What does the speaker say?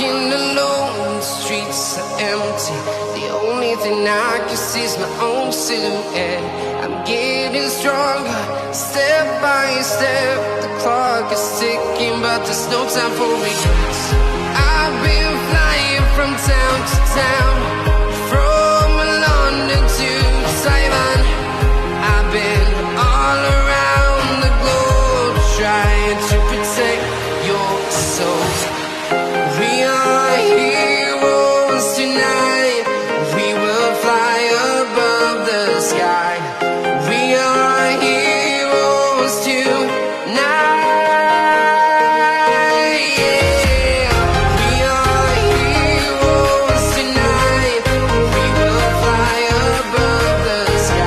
walking alone, the streets are empty. The only thing I can see is my own silhouette. I'm getting stronger, step by step. The clock is ticking, but there's no time for regrets. I've been flying from town to town,